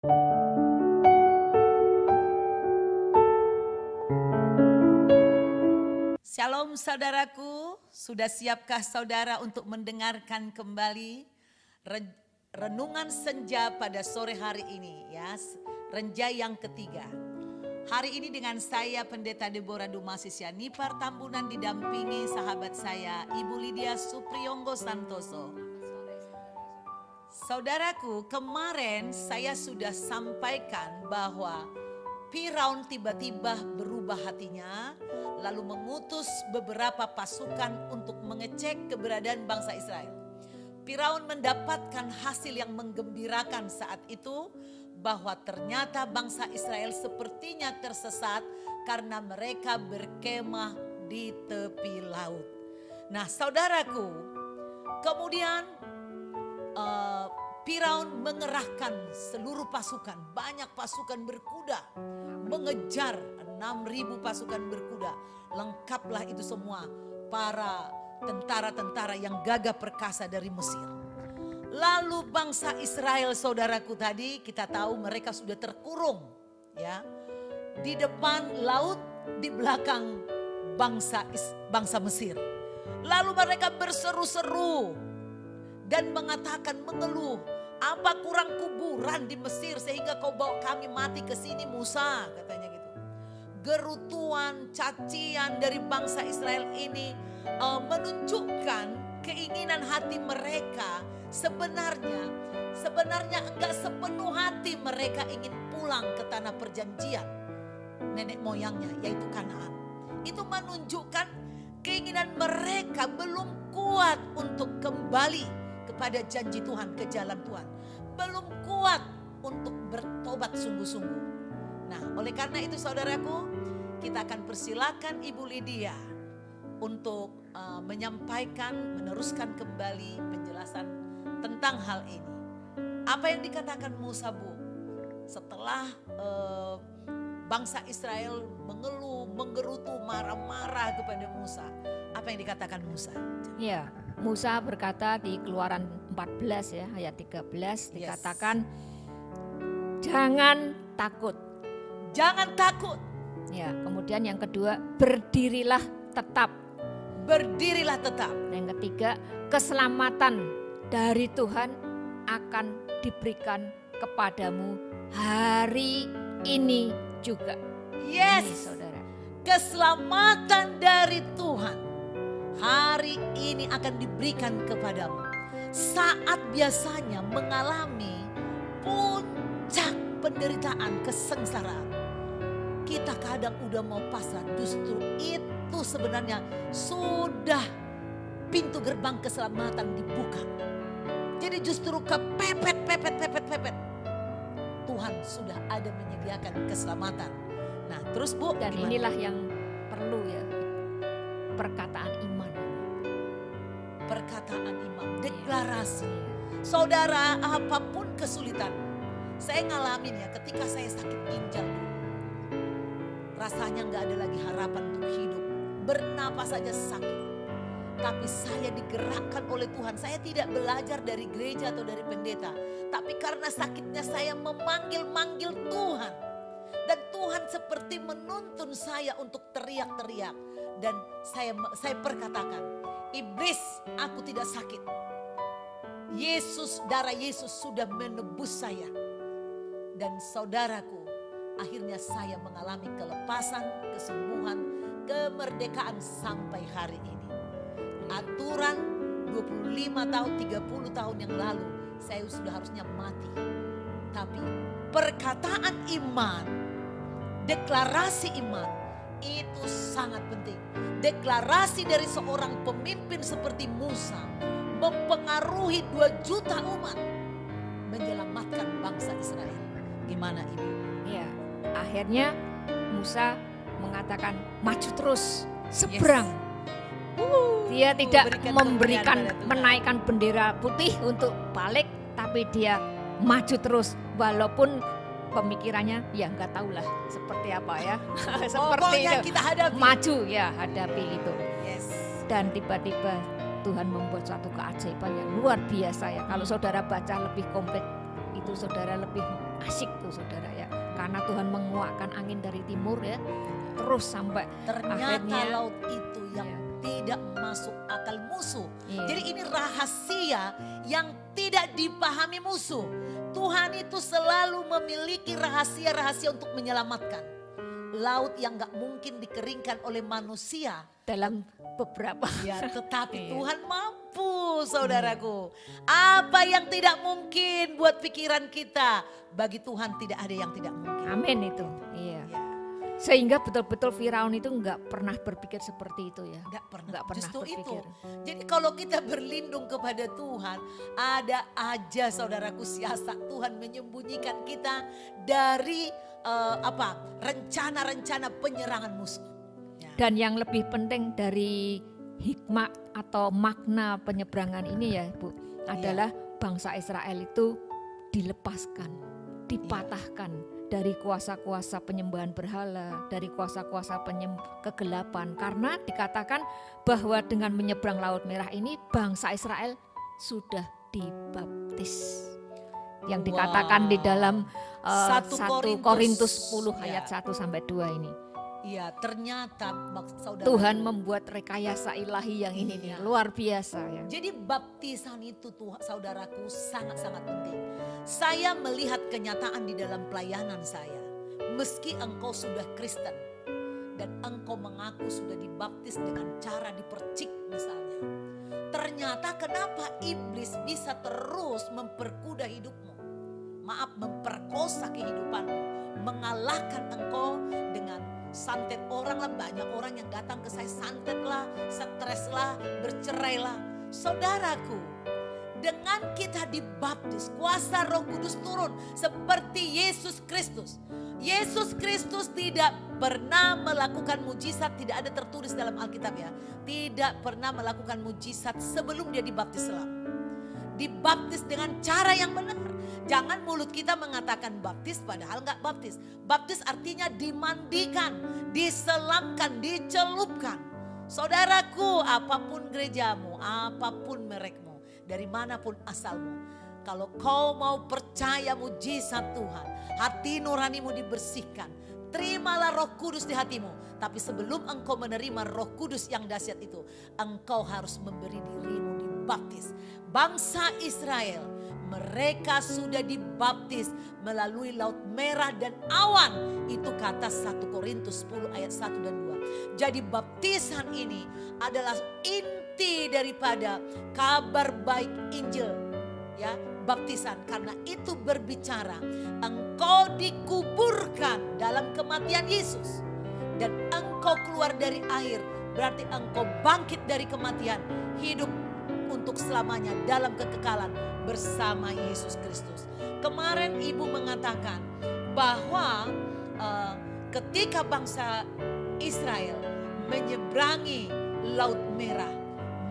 Shalom saudaraku, sudah siapkah saudara untuk mendengarkan kembali renungan senja pada sore hari ini ya, renja yang ketiga. Hari ini dengan saya Pendeta Deborah Dumasi Sianipar Tambunan didampingi sahabat saya Ibu Lydia Supriyonggo Santoso. Saudaraku, kemarin saya sudah sampaikan bahwa Firaun tiba-tiba berubah hatinya, lalu mengutus beberapa pasukan untuk mengecek keberadaan bangsa Israel. Firaun mendapatkan hasil yang menggembirakan saat itu, bahwa ternyata bangsa Israel sepertinya tersesat karena mereka berkemah di tepi laut. Nah saudaraku, kemudian Firaun mengerahkan seluruh pasukan, banyak pasukan berkuda, mengejar 6.000 pasukan berkuda. Lengkaplah itu semua para tentara-tentara yang gagah perkasa dari Mesir. Lalu bangsa Israel, saudaraku, tadi kita tahu mereka sudah terkurung ya, di depan laut, di belakang bangsa Mesir. Lalu mereka berseru-seru dan mengatakan, mengeluh, apa kurang kuburan di Mesir sehingga kau bawa kami mati ke sini Musa, katanya gitu. Gerutuan, cacian dari bangsa Israel ini menunjukkan keinginan hati mereka. Sebenarnya enggak sepenuh hati mereka ingin pulang ke tanah perjanjian nenek moyangnya, yaitu Kanaan. Itu menunjukkan keinginan mereka belum kuat untuk kembali kepada janji Tuhan, ke jalan Tuhan. Belum kuat untuk bertobat sungguh-sungguh. Nah, oleh karena itu saudaraku, kita akan persilakan Ibu Lydia untuk menyampaikan, meneruskan kembali penjelasan tentang hal ini. Apa yang dikatakan Musa, Bu? Setelah bangsa Israel mengeluh, menggerutu, marah-marah kepada Musa. Apa yang dikatakan Musa? Ya, Musa berkata di Keluaran 14 ya, ayat 13 dikatakan, jangan takut. Jangan takut. Ya, kemudian yang kedua, berdirilah tetap. Berdirilah tetap. Yang ketiga, keselamatan dari Tuhan akan diberikan kepadamu hari ini juga. Yes, ini, saudara. Keselamatan dari Tuhan hari ini akan diberikan kepadamu. Saat biasanya mengalami puncak penderitaan, kesengsaraan, kita kadang udah mau pasrah. Justru itu sebenarnya sudah pintu gerbang keselamatan dibuka. Jadi justru kepepet. Tuhan sudah ada menyediakan keselamatan. Nah terus Bu. Dan gimana? Inilah yang perlu ya, perkataan iman. Perkataan iman, deklarasi. Saudara, apapun kesulitan. Saya ngalamin ya ketika saya sakit ginjal. Rasanya gak ada lagi harapan untuk hidup. Bernapas saja sakit. Tapi saya digerakkan oleh Tuhan. Saya tidak belajar dari gereja atau dari pendeta. Tapi karena sakitnya saya memanggil-manggil Tuhan. Dan Tuhan seperti menuntun saya untuk teriak-teriak. Dan saya perkatakan, iblis, aku tidak sakit. Yesus, darah Yesus sudah menebus saya. Dan saudaraku, akhirnya saya mengalami kelepasan, kesembuhan, kemerdekaan sampai hari ini. Aturan 25 tahun, 30 tahun yang lalu saya sudah harusnya mati. Tapi perkataan iman, deklarasi iman itu sangat penting. Deklarasi dari seorang pemimpin seperti Musa mempengaruhi 2 juta umat menyelamatkan bangsa Israel. Gimana Ibu? Ya, akhirnya Musa mengatakan maju terus, seberang. Dia tidak menaikkan bendera putih untuk balik, tapi dia maju terus walaupun pemikirannya ya nggak tahulah seperti apa ya. Seperti itu. Kita hadapi. Maju ya, hadapi itu. Yes. Dan tiba-tiba Tuhan membuat suatu keajaiban yang luar biasa ya. Kalau saudara baca lebih komplit itu saudara lebih asik tuh saudara ya. Karena Tuhan menguakkan angin dari timur ya. Terus sampai ternyata akhirnya, laut itu yang tidak masuk akal musuh. Jadi ini rahasia yang tidak dipahami musuh. Tuhan itu selalu memiliki rahasia-rahasia untuk menyelamatkan. Laut yang gak mungkin dikeringkan oleh manusia. Dalam beberapa. Ya, tetapi Tuhan mampu saudaraku. Apa yang tidak mungkin buat pikiran kita, bagi Tuhan tidak ada yang tidak mungkin. Amin itu. Iya. Ya. Sehingga betul-betul Firaun itu nggak pernah berpikir seperti itu ya. Nggak pernah. Nggak pernah Justru berpikir. itu. Jadi kalau kita berlindung kepada Tuhan, ada aja saudaraku siasat Tuhan menyembunyikan kita dari rencana-rencana penyerangan musuh. Ya. Dan yang lebih penting dari hikmah atau makna penyeberangan ini ya Bu, adalah bangsa Israel itu dilepaskan, dipatahkan dari kuasa-kuasa penyembahan berhala, dari kuasa-kuasa kegelapan. Karena dikatakan bahwa dengan menyeberang Laut Merah ini bangsa Israel sudah dibaptis. Yang dikatakan di dalam 1 Korintus 10 ayat 1 sampai 2 ini. Iya, ternyata saudara, Tuhan membuat rekayasa ilahi yang ini nih, luar biasa ya. Jadi baptisan itu Tuhan, saudaraku, sangat-sangat penting. Saya melihat kenyataan di dalam pelayanan saya. Meski engkau sudah Kristen dan engkau mengaku sudah dibaptis dengan cara dipercik misalnya. Ternyata kenapa iblis bisa terus memperkuda hidupmu? Maaf, memperkosa kehidupanmu, mengalahkan engkau dengan santet orang lah. Banyak orang yang datang ke saya, santet lah, stres lah, bercerai lah. Saudaraku, dengan kita dibaptis, kuasa Roh Kudus turun seperti Yesus Kristus. Yesus Kristus tidak pernah melakukan mujizat, tidak ada tertulis dalam Alkitab ya. Tidak pernah melakukan mujizat sebelum dia dibaptis selam. Dibaptis dengan cara yang benar. Jangan mulut kita mengatakan baptis padahal enggak baptis. Baptis artinya dimandikan, diselamkan, dicelupkan. Saudaraku, apapun gerejamu, apapun merekmu, dari manapun asalmu, kalau kau mau percaya mujizat Tuhan, hati nuranimu dibersihkan, terimalah Roh Kudus di hatimu. Tapi sebelum engkau menerima Roh Kudus yang dahsyat itu, engkau harus memberi dirimu dibaptis. Bangsa Israel, mereka sudah dibaptis melalui Laut Merah dan awan. Itu kata 1 Korintus 10 ayat 1 dan 2. Jadi baptisan ini adalah inti daripada kabar baik Injil. Ya, baptisan, karena itu berbicara engkau dikuburkan dalam kematian Yesus. Dan engkau keluar dari air, berarti engkau bangkit dari kematian, hidup untuk selamanya dalam kekekalan bersama Yesus Kristus. Kemarin Ibu mengatakan bahwa ketika bangsa Israel menyeberangi Laut Merah,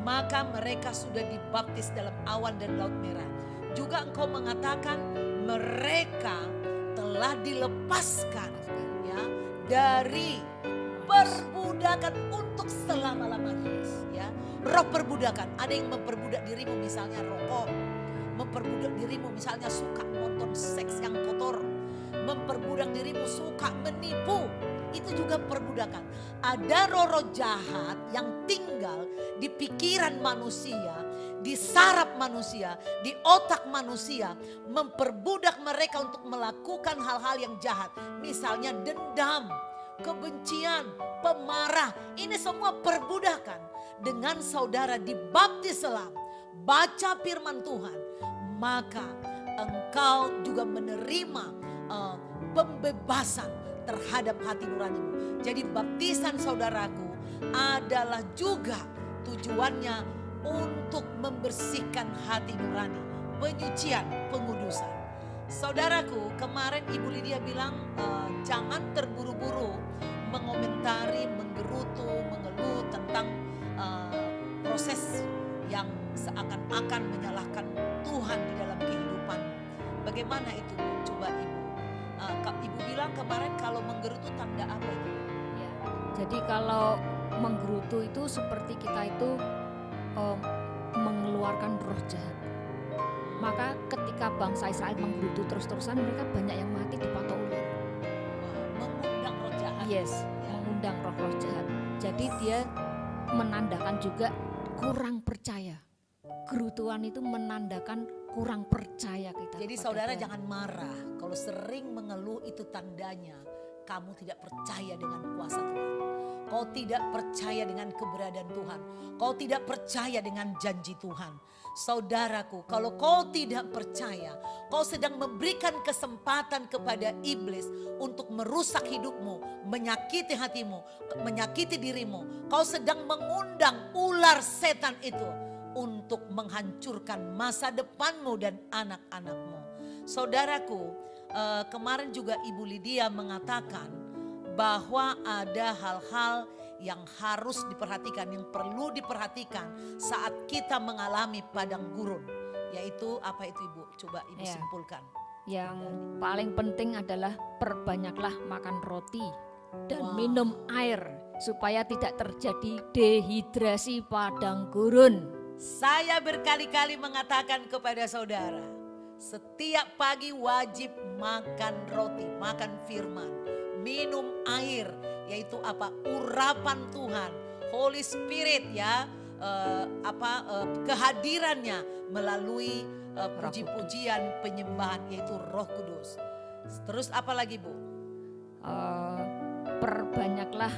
maka mereka sudah dibaptis dalam awan dan Laut Merah. Juga engkau mengatakan mereka telah dilepaskan ya dari perbudakan untuk selama-lamanya ya. Roh perbudakan, ada yang memperbudak dirimu misalnya rokok, memperbudak dirimu misalnya suka nonton seks yang kotor, memperbudak dirimu suka menipu, itu juga perbudakan. Ada roh-roh jahat yang tinggal di pikiran manusia, di saraf manusia, di otak manusia, memperbudak mereka untuk melakukan hal-hal yang jahat, misalnya dendam, kebencian, pemarah. Ini semua perbudakan. Dengan saudara dibaptis selam, baca firman Tuhan, maka engkau juga menerima pembebasan terhadap hati nuranimu. Jadi baptisan saudaraku adalah juga tujuannya untuk membersihkan hati nurani, penyucian, pengudusan. Saudaraku, kemarin Ibu Lydia bilang jangan terburu-buru mengomentari, menggerutu, mengeluh tentang proses yang seakan-akan menyalahkan Tuhan di dalam kehidupan. Bagaimana itu? Coba Ibu. Ibu bilang kemarin kalau menggerutu tanda apa itu? Ya, jadi kalau menggerutu itu seperti kita itu mengeluarkan roh jahat. Maka ketika bangsa Israel menggerutu terus-terusan, mereka banyak yang mati dipatok ular. Mengundang roh jahat. Yes, mengundang roh-roh jahat. Jadi dia menandakan juga kurang percaya. Gerutuan itu menandakan kurang percaya kita. Jadi saudara jangan marah. Kalau sering mengeluh itu tandanya kamu tidak percaya dengan kuasa Tuhan. Kau tidak percaya dengan keberadaan Tuhan. Kau tidak percaya dengan janji Tuhan. Saudaraku, kalau kau tidak percaya, kau sedang memberikan kesempatan kepada iblis untuk merusak hidupmu, menyakiti hatimu, menyakiti dirimu. Kau sedang mengundang ular setan itu untuk menghancurkan masa depanmu dan anak-anakmu. Saudaraku, kemarin juga Ibu Lydia mengatakan bahwa ada hal-hal yang harus diperhatikan, yang perlu diperhatikan saat kita mengalami padang gurun. Yaitu apa itu Ibu? Coba Ibu simpulkan. Yang paling penting adalah perbanyaklah makan roti dan minum air supaya tidak terjadi dehidrasi padang gurun. Saya berkali-kali mengatakan kepada saudara, setiap pagi wajib makan roti, makan firman. Minum air, yaitu apa? Urapan Tuhan, Holy Spirit ya, kehadirannya melalui puji-pujian penyembahan, yaitu Roh Kudus. Terus apa lagi Bu? Perbanyaklah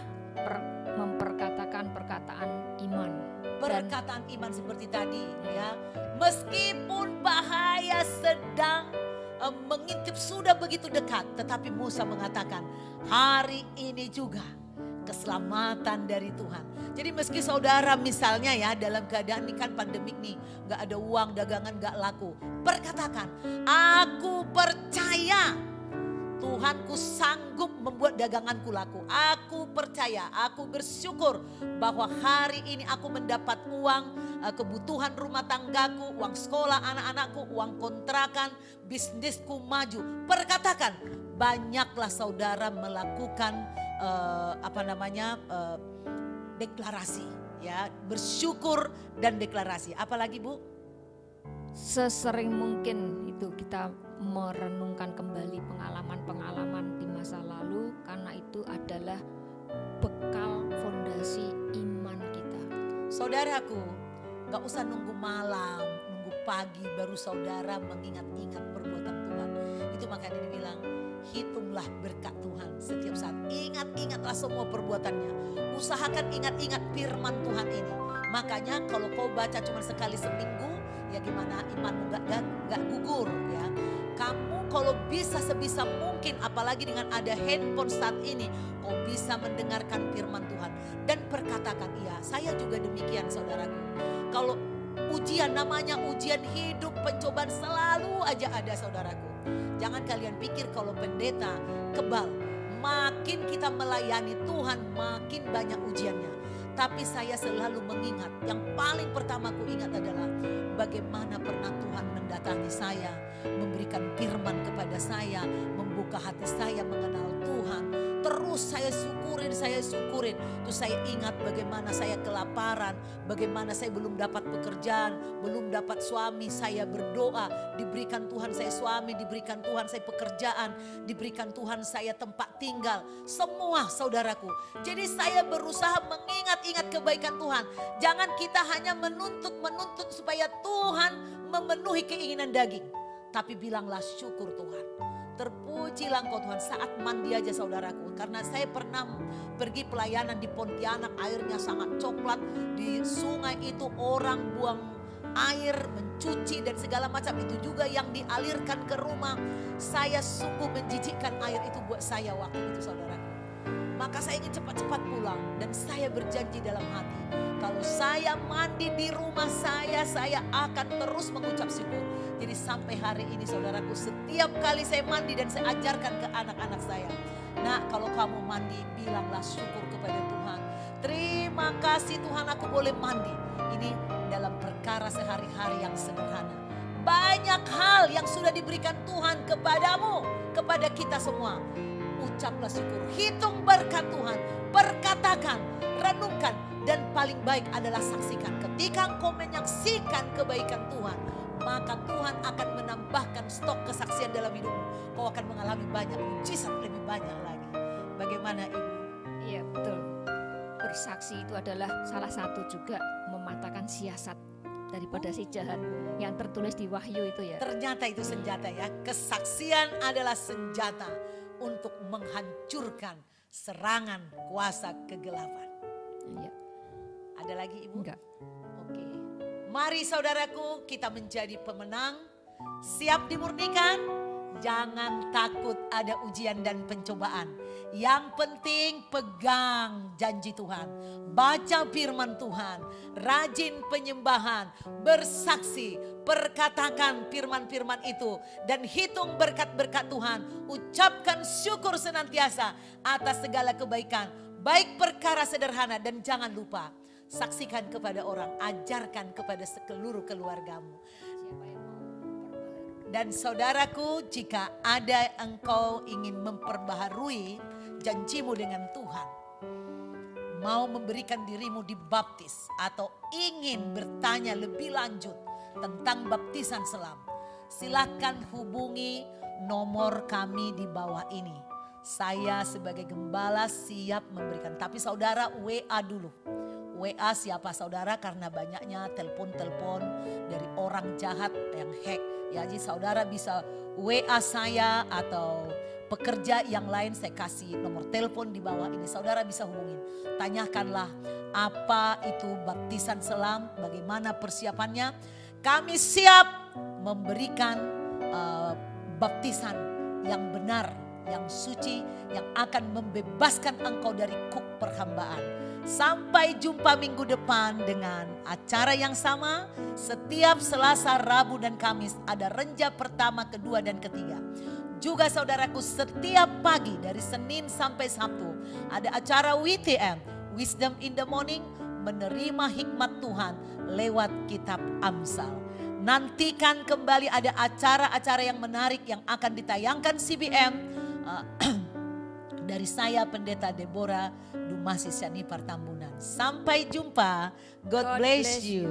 memperkatakan perkataan iman. Perkataan iman seperti tadi ya, meskipun bahaya sedang mengintip sudah begitu dekat, tetapi Musa mengatakan hari ini juga keselamatan dari Tuhan. Jadi meski saudara misalnya ya dalam keadaan ini kan pandemik nih, gak ada uang, dagangan gak laku, perkatakan, aku percaya Tuhanku sanggup membuat daganganku laku. Aku percaya, aku bersyukur bahwa hari ini aku mendapat uang, kebutuhan rumah tanggaku, uang sekolah anak-anakku, uang kontrakan, bisnisku maju. Perkatakan, banyaklah saudara melakukan deklarasi, ya, bersyukur dan deklarasi. Apalagi Bu? Sesering mungkin itu kita merenungkan kembali pengalaman-pengalaman di masa lalu, karena itu adalah bekal fondasi iman kita. Saudaraku, gak usah nunggu malam, nunggu pagi baru saudara mengingat-ingat perbuatan Tuhan. Itu makanya dibilang, hitunglah berkat Tuhan setiap saat. Ingat-ingatlah semua perbuatannya. Usahakan ingat-ingat firman Tuhan ini. Makanya kalau kau baca cuma sekali seminggu, ya gimana imanmu gak gugur ya. Kamu kalau bisa sebisa mungkin, apalagi dengan ada handphone saat ini, kau bisa mendengarkan firman Tuhan dan perkatakan, iya saya juga demikian saudaraku. Kalau ujian, namanya ujian hidup, pencobaan selalu aja ada saudaraku. Jangan kalian pikir kalau pendeta kebal, makin kita melayani Tuhan makin banyak ujiannya. Tapi saya selalu mengingat, yang paling pertama ku ingat adalah bagaimana pernah Tuhan mendatangi saya, memberikan firman kepada saya, membuka hati saya mengenal Tuhan. Terus saya syukurin. Terus saya ingat bagaimana saya kelaparan, bagaimana saya belum dapat pekerjaan, belum dapat suami. Saya berdoa, diberikan Tuhan saya suami, diberikan Tuhan saya pekerjaan, diberikan Tuhan saya tempat tinggal. Semua saudaraku. Jadi saya berusaha mengingat-ingat kebaikan Tuhan. Jangan kita hanya menuntut supaya Tuhan memenuhi keinginan daging. Tapi bilanglah syukur Tuhan. Terpujilah Engkau Tuhan. Saat mandi aja saudaraku. Karena saya pernah pergi pelayanan di Pontianak, airnya sangat coklat. Di sungai itu orang buang air, mencuci dan segala macam. Itu juga yang dialirkan ke rumah. Saya sungguh menjijikkan air itu buat saya waktu itu saudaraku. Maka saya ingin cepat-cepat pulang. Dan saya berjanji dalam hati, kalau saya mandi di rumah saya akan terus mengucap syukur. Jadi sampai hari ini saudaraku, setiap kali saya mandi dan saya ajarkan ke anak-anak saya, nah kalau kamu mandi bilanglah syukur kepada Tuhan. Terima kasih Tuhan aku boleh mandi. Ini dalam perkara sehari-hari yang sederhana. Banyak hal yang sudah diberikan Tuhan kepadamu, kepada kita semua. Ucaplah syukur, hitung berkat Tuhan, perkatakan, renungkan. Dan paling baik adalah saksikan. Ketika engkau menyaksikan kebaikan Tuhan, maka Tuhan akan menambahkan stok kesaksian dalam hidupmu. Kau akan mengalami banyak mujizat, lebih banyak lagi. Bagaimana Ibu? Iya betul. Bersaksi itu adalah salah satu juga mematahkan siasat daripada si jahat yang tertulis di Wahyu itu ya. Ternyata itu senjata ya. Kesaksian adalah senjata untuk menghancurkan serangan kuasa kegelapan. Iya. Ada lagi Ibu? Enggak. Oke. Mari saudaraku, kita menjadi pemenang. Siap dimurnikan? Jangan takut ada ujian dan pencobaan. Yang penting pegang janji Tuhan. Baca firman Tuhan. Rajin penyembahan. Bersaksi. Perkatakan firman-firman itu. Dan hitung berkat-berkat Tuhan. Ucapkan syukur senantiasa atas segala kebaikan. Baik perkara sederhana dan jangan lupa. Saksikan kepada orang. Ajarkan kepada seluruh keluargamu. Dan saudaraku, jika ada engkau ingin memperbaharui janjimu dengan Tuhan, mau memberikan dirimu dibaptis atau ingin bertanya lebih lanjut tentang baptisan selam, silakan hubungi nomor kami di bawah ini. Saya sebagai gembala siap memberikan, tapi saudara WA dulu. WA siapa saudara, karena banyaknya telepon-telepon dari orang jahat yang hack. Ya, jadi saudara bisa WA saya atau pekerja yang lain, saya kasih nomor telepon di bawah ini. Saudara bisa hubungin. Tanyakanlah apa itu baptisan selam, bagaimana persiapannya. Kami siap memberikan baptisan yang benar, yang suci, yang akan membebaskan engkau dari kuk perhambaan. Sampai jumpa minggu depan dengan acara yang sama. Setiap Selasa, Rabu dan Kamis ada renja pertama, kedua dan ketiga. Juga saudaraku, setiap pagi dari Senin sampai Sabtu ada acara WTM, Wisdom in the Morning, menerima hikmat Tuhan lewat kitab Amsal. Nantikan kembali ada acara-acara yang menarik yang akan ditayangkan CBM. Dari saya Pendeta Deborah Dumasi Syani Partambunan. Sampai jumpa. God bless you.